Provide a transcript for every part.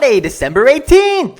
Friday, December 18th.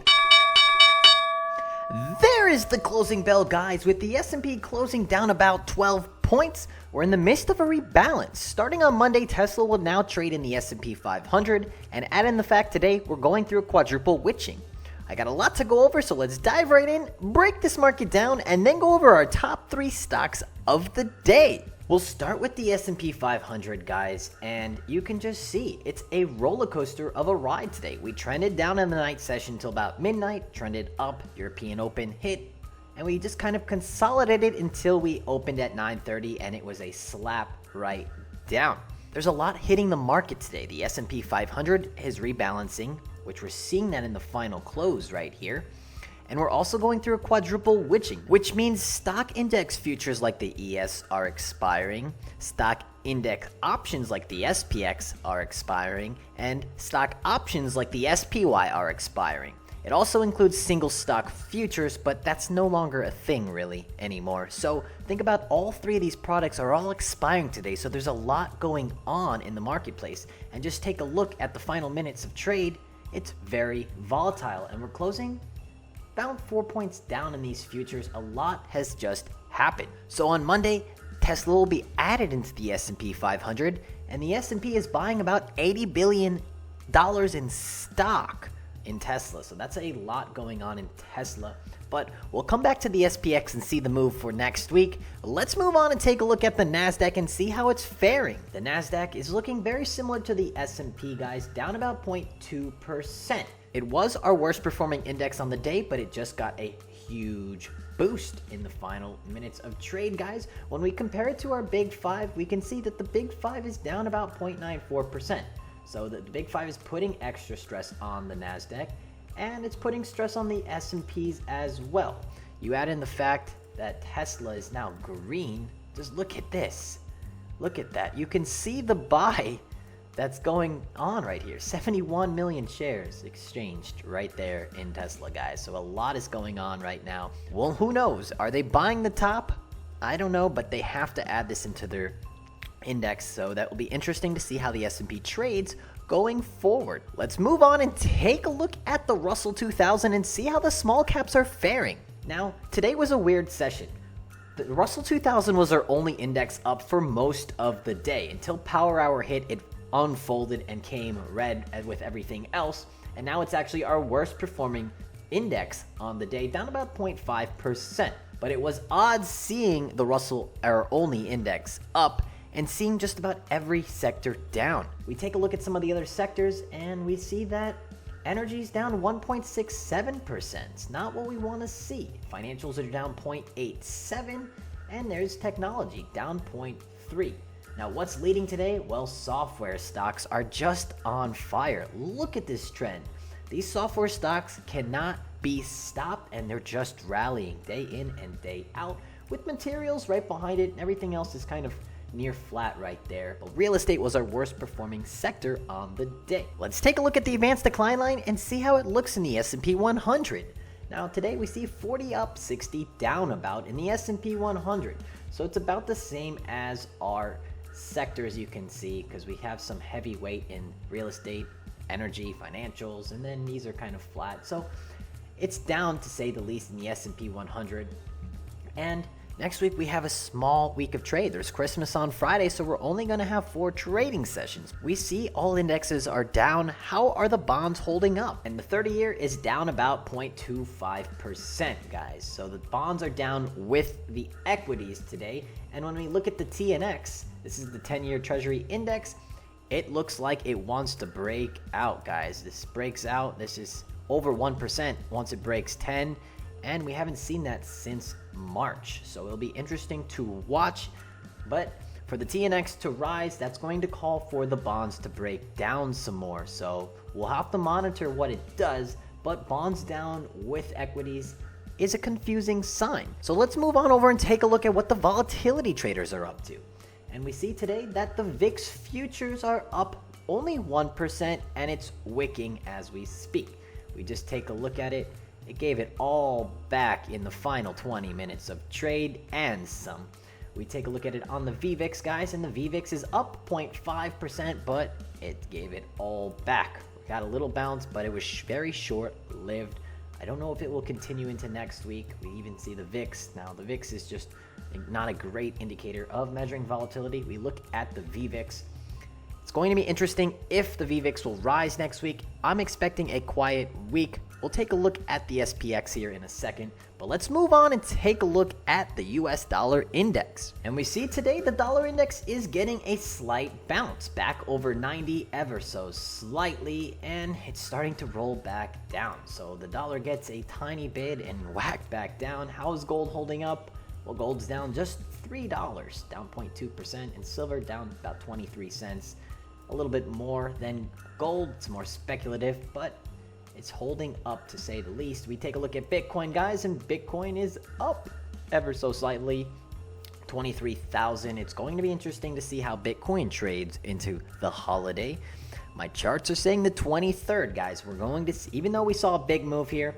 There is the closing bell, guys, with the S&P closing down about 12 points. We're in the midst of a rebalance. Starting on Monday, Tesla will now trade in the S&P 500, and add in the fact today we're going through a quadruple witching. I got a lot to go over, so let's dive right in, break this market down, and then go over our top 3 stocks of the day. We'll start with the S&P 500, guys, and you can just see it's a roller coaster of a ride today. We trended down in the night session until about midnight, trended up, European Open hit, and we just kind of consolidated until we opened at 9:30, and it was a slap right down. There's a lot hitting the market today. The S&P 500 is rebalancing, which we're seeing that in the final close right here. And we're also going through a quadruple witching, which means stock index futures like the ES are expiring, stock index options like the SPX are expiring, and stock options like the SPY are expiring. It also includes single stock futures, but that's no longer a thing really anymore. So think about all 3 of these products are all expiring today, so there's a lot going on in the marketplace. And just take a look at the final minutes of trade. It's very volatile, and we're closing about 4 points down in these futures. A lot has just happened. So on Monday, Tesla will be added into the S&P 500, and the S&P is buying about $80 billion in stock in Tesla. So that's a lot going on in Tesla. But we'll come back to the SPX and see the move for next week. Let's move on and take a look at the Nasdaq and see how it's faring. The Nasdaq is looking very similar to the S&P, guys, down about 0.2%. It was our worst performing index on the day, but it just got a huge boost in the final minutes of trade, guys. When we compare it to our Big 5, we can see that the Big 5 is down about 0.94%. So the Big 5 is putting extra stress on the Nasdaq, and it's putting stress on the S&Ps as well. You add in the fact that Tesla is now green. Just look at this. Look at that. You can see the buy that's going on right here. 71 million shares exchanged right there in Tesla, guys. So a lot is going on right now. Well, who knows? Are they buying the top? I don't know, but they have to add this into their index. So that will be interesting to see how the S&P trades going forward. Let's move on and take a look at the Russell 2000 and see how the small caps are faring. Now, today was a weird session. The Russell 2000 was our only index up for most of the day until Power Hour hit. It unfolded and came red with everything else, and now it's actually our worst performing index on the day, down about 0.5%. But it was odd seeing the Russell, our only index, up and seeing just about every sector down. We take a look at some of the other sectors and we see that energy's down 1.67%. It's not what we want to see. Financials are down 0.87%, and there's technology down 0.3%. Now, what's leading today? Well, software stocks are just on fire. Look at this trend. These software stocks cannot be stopped, and they're just rallying day in and day out with materials right behind it. Everything else is kind of near flat right there. But real estate was our worst performing sector on the day. Let's take a look at the advanced decline line and see how it looks in the S&P 100. Now, today we see 40 up, 60 down about in the S&P 100. So it's about the same as our sectors, you can see, because we have some heavy weight in real estate, energy, financials, and then these are kind of flat. So it's down, to say the least, in the S&P 100. And next week we have a small week of trade. There's Christmas on Friday, so we're only going to have 4 trading sessions. We see all indexes are down. How are the bonds holding up? And the 30-year is down about 0.25%, guys. So the bonds are down with the equities today. And when we look at the TNX, this is the 10-year Treasury Index, it looks like it wants to break out, guys. This breaks out. This is over 1% once it breaks 10, and we haven't seen that since March. So it'll be interesting to watch. But for the TNX to rise, that's going to call for the bonds to break down some more. So we'll have to monitor what it does, but bonds down with equities is a confusing sign. So let's move on over and take a look at what the volatility traders are up to. And we see today that the VIX futures are up only 1%, and it's wicking as we speak. We just take a look at it. It gave it all back in the final 20 minutes of trade and some. We take a look at it on the VVIX, guys, and the VVIX is up 0.5%, but it gave it all back. got a little bounce, but it was very short-lived. I don't know if it will continue into next week. We even see the VIX. Now, the VIX is just not a great indicator of measuring volatility. We look at the VVIX. It's going to be interesting if the VVIX will rise next week. I'm expecting a quiet week. We'll take a look at the SPX here in a second, but let's move on and take a look at the US dollar index. And we see today the dollar index is getting a slight bounce back over 90 ever so slightly, and it's starting to roll back down. So the dollar gets a tiny bid and whacked back down. How is gold holding up? Well, gold's down just $3, down 0.2%, and silver down about 23 cents. A little bit more than gold. It's more speculative, but it's holding up to say the least. We take a look at Bitcoin, guys, and Bitcoin is up ever so slightly, 23,000. It's going to be interesting to see how Bitcoin trades into the holiday. My charts are saying the 23rd, guys. We're going to see, even though we saw a big move here,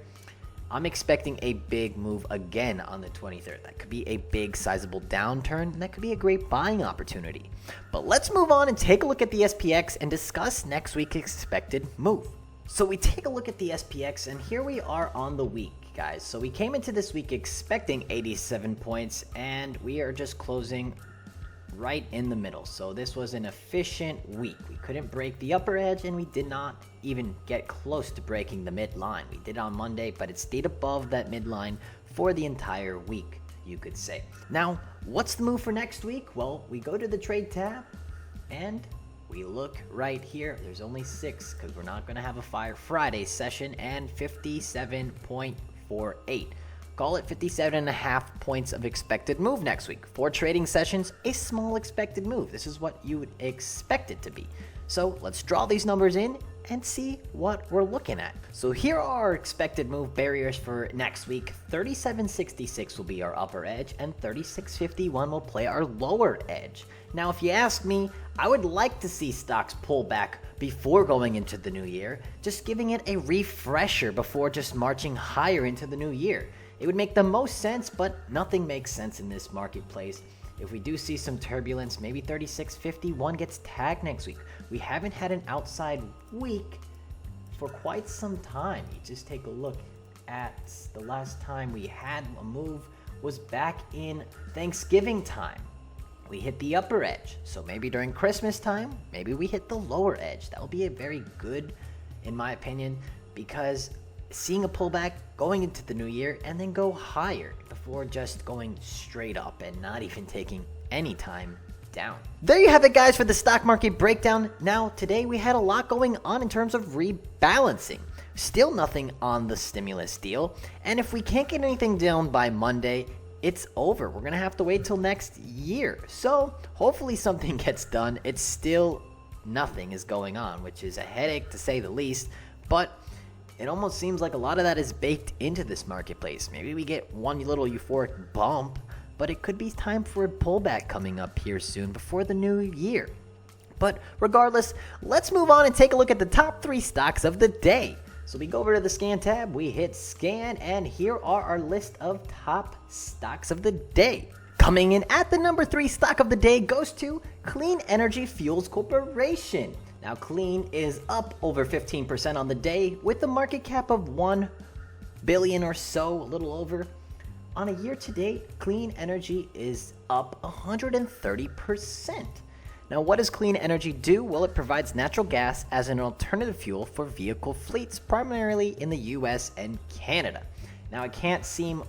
I'm expecting a big move again on the 23rd. That could be a big sizable downturn, and that could be a great buying opportunity. But let's move on and take a look at the SPX and discuss next week's expected move. So we take a look at the SPX, and here we are on the week, guys. So we came into this week expecting 87 points, and we are just closing right in the middle. So this was an efficient week. We couldn't break the upper edge, and we did not even get close to breaking the midline. We did on Monday, but it stayed above that midline for the entire week, you could say. Now, what's the move for next week? Well, we go to the trade tab, and we look right here. There's only 6 because we're not going to have a Fire Friday session, and 57.48. Call it 57.5 points of expected move next week. 4 trading sessions, a small expected move. This is what you would expect it to be. So let's draw these numbers in and see what we're looking at. So here are our expected move barriers for next week. 37.66 will be our upper edge, and 36.51 will play our lower edge. Now, if you ask me, I would like to see stocks pull back before going into the new year, just giving it a refresher before just marching higher into the new year. It would make the most sense, but nothing makes sense in this marketplace. If we do see some turbulence, maybe 36.51 gets tagged next week. We haven't had an outside week for quite some time. You just take a look at the last time we had a move was back in Thanksgiving time. We hit the upper edge. So maybe during Christmas time, maybe we hit the lower edge. That will be a very good, in my opinion, because seeing a pullback going into the new year and then go higher before just going straight up and not even taking any time down. There you have it, guys, for the stock market breakdown. Now, today we had a lot going on in terms of rebalancing. Still nothing on the stimulus deal. And if we can't get anything down by Monday, it's over. We're going to have to wait till next year. So hopefully something gets done. It's still nothing is going on, which is a headache to say the least. But it almost seems like a lot of that is baked into this marketplace. Maybe we get one little euphoric bump, but it could be time for a pullback coming up here soon before the new year. But regardless, let's move on and take a look at the top 3 stocks of the day. So we go over to the scan tab, we hit scan, and here are our list of top stocks of the day. Coming in at the number 3 stock of the day goes to Clean Energy Fuels Corporation. Now, Clean is up over 15% on the day with a market cap of $1 billion or so, a little over. On a year to date, Clean Energy is up 130%. Now, what does Clean Energy do? Well, it provides natural gas as an alternative fuel for vehicle fleets, primarily in the US and Canada. Now, I can't seem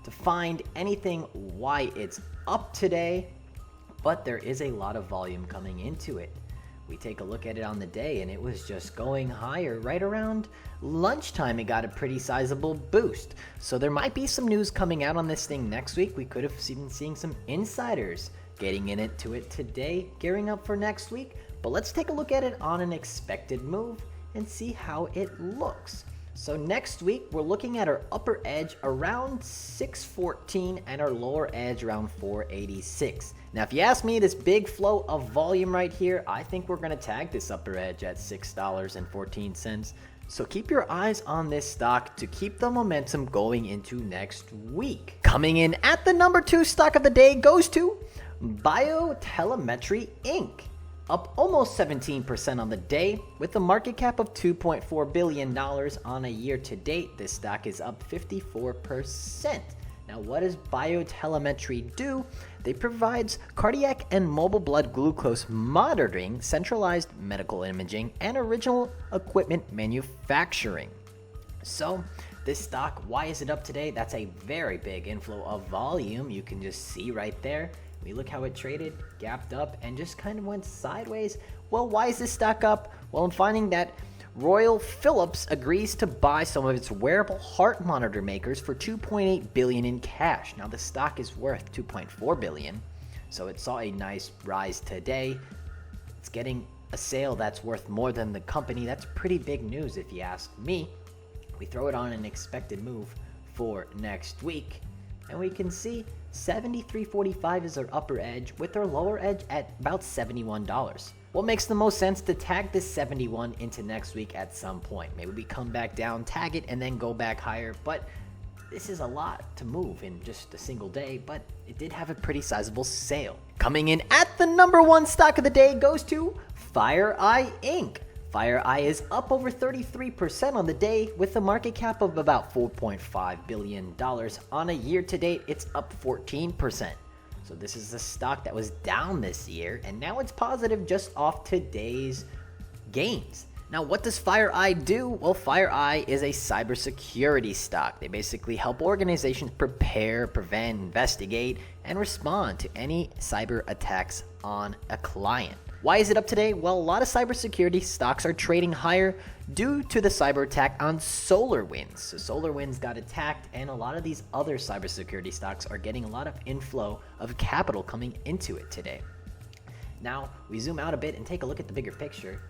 to find anything why it's up today, but there is a lot of volume coming into it. We take a look at it on the day, and it was just going higher. Right around lunchtime, it got a pretty sizable boost. So there might be some news coming out on this thing next week. We could have been seeing some insiders getting into it today, gearing up for next week. But let's take a look at it on an expected move and see how it looks. So next week, we're looking at our upper edge around 614 and our lower edge around 486. Now, if you ask me, this big flow of volume right here, I think we're going to tag this upper edge at $6.14. So keep your eyes on this stock to keep the momentum going into next week. Coming in at the number 2 stock of the day goes to BioTelemetry Inc. up almost 17% on the day, with a market cap of $2.4 billion on a year to date. This stock is up 54%. Now, what does BioTelemetry do? They provide cardiac and mobile blood glucose monitoring, centralized medical imaging, and original equipment manufacturing. So, this stock, why is it up today? That's a very big inflow of volume. You can just see right there. We look how it traded, gapped up, and just kind of went sideways. Well, why is this stock up? Well, I'm finding that Royal Philips agrees to buy some of its wearable heart monitor makers for $2.8 billion in cash. Now, the stock is worth $2.4 billion, so it saw a nice rise today. It's getting a sale that's worth more than the company. That's pretty big news if you ask me. We throw it on an expected move for next week, and we can see 73.45 is their upper edge, with their lower edge at about $71. What makes the most sense to tag this 71 into next week at some point? Maybe we come back down, tag it, and then go back higher, but this is a lot to move in just a single day, but it did have a pretty sizable sale. Coming in at the number one stock of the day goes to FireEye Inc. FireEye is up over 33% on the day, with a market cap of about $4.5 billion. On a year to date, it's up 14%. So this is a stock that was down this year, and now it's positive just off today's gains. Now, what does FireEye do? Well, FireEye is a cybersecurity stock. They basically help organizations prepare, prevent, investigate, and respond to any cyber attacks on a client. Why is it up today? Well, a lot of cybersecurity stocks are trading higher due to the cyber attack on SolarWinds. So SolarWinds got attacked, and a lot of these other cybersecurity stocks are getting a lot of inflow of capital coming into it today. Now, we zoom out a bit and take a look at the bigger picture.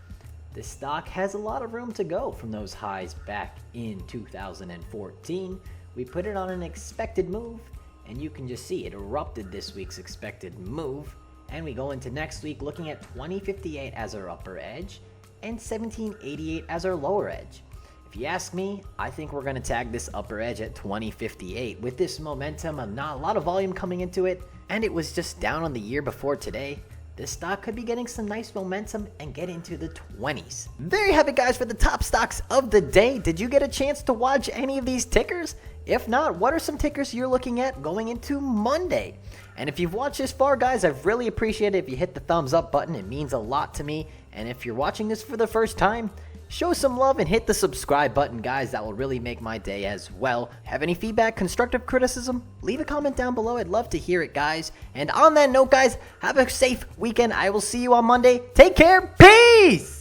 This stock has a lot of room to go from those highs back in 2014. We put it on an expected move, and you can just see it erupted this week's expected move. And we go into next week looking at 2058 as our upper edge and 1788 as our lower edge. If you ask me, I think we're going to tag this upper edge at 2058. With this momentum and not a lot of volume coming into it, and it was just down on the year before today, this stock could be getting some nice momentum and get into the 20s. There you have it, guys, for the top stocks of the day. Did you get a chance to watch any of these tickers? If not, what are some tickers you're looking at going into Monday? And if you've watched this far, guys, I'd really appreciate it if you hit the thumbs up button. It means a lot to me. And if you're watching this for the first time, show some love and hit the subscribe button, guys. That will really make my day as well. Have any feedback, constructive criticism? Leave a comment down below. I'd love to hear it, guys. And on that note, guys, have a safe weekend. I will see you on Monday. Take care. Peace!